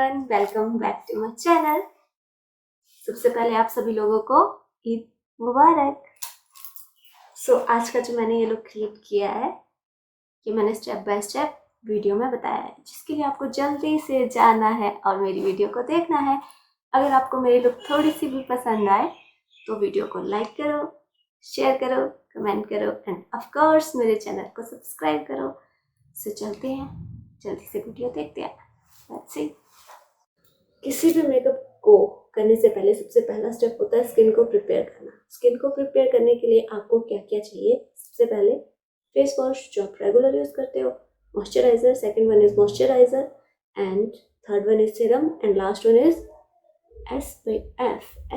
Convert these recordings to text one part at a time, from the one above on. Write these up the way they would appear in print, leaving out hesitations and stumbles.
Everyone, welcome back to my channel. सबसे पहले आप सभी लोगों को ईद मुबारक। आज का जो मैंने ये लुक क्रिएट किया है, ये मैंने स्टेप बाय स्टेप वीडियो में बताया है, जिसके लिए आपको जल्दी से जाना है और मेरी वीडियो को देखना है। अगर आपको मेरी लुक थोड़ी सी भी पसंद आए तो वीडियो को लाइक करो, शेयर करो, कमेंट करो एंड ऑफ कोर्स मेरे चैनल को सब्सक्राइब करो। चलते हैं, जल्दी से वीडियो देखते हैं। Let's see. किसी भी मेकअप को करने से पहले सबसे पहला स्टेप होता है स्किन को प्रिपेयर करना। स्किन को प्रिपेयर करने के लिए आपको क्या क्या चाहिए? सबसे पहले फेस वॉश जो आप रेगुलर यूज करते हो, moisturiser, second one is moisturiser and third one is serum and last one is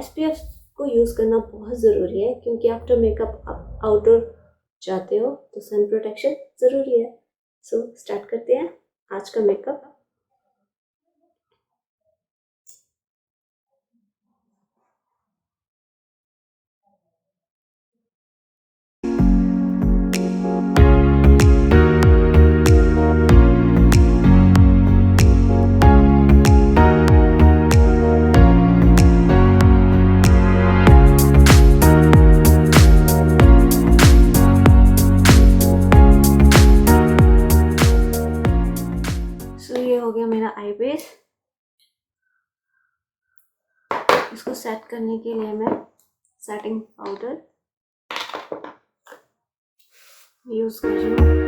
SPF को यूज करना बहुत ज़रूरी है, क्योंकि आफ्टर मेकअप आप आउटडोर जाते हो तो सन प्रोटेक्शन ज़रूरी है। स्टार्ट करते हैं आज का मेकअप। ये हो गया मेरा आई बेस। इसको सेट करने के लिए मैं सेटिंग पाउडर यूज कर रही हूँ।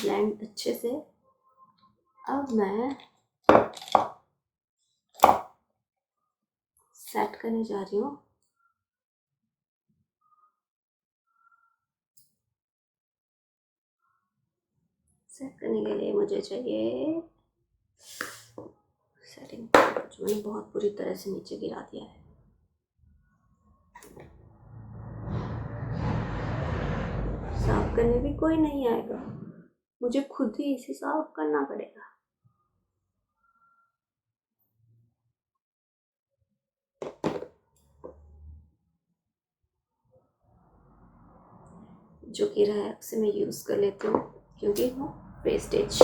ब्लेंड अच्छे से। अब मैं सेट करने जा रही हूँ। सेट करने के लिए मुझे चाहिए सेटिंग पाउडर, जो मैंने बहुत बुरी तरह से नीचे गिरा दिया है। साफ करने भी कोई नहीं आएगा, मुझे खुद ही इसे साफ करना पड़ेगा। जो गिरा है उसे मैं यूज कर लेती हूँ, क्योंकि वो वेस्टेज।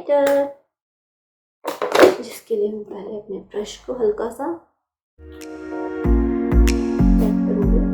हाइलाइटर, जिसके लिए मैं पहले अपने ब्रश को हल्का सा सेट करूंगी।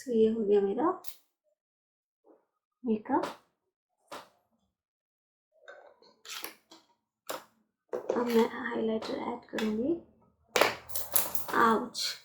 ये हो गया मेरा मेकअप। अब मैं हाइलाइटर ऐड करूंगी। आउच।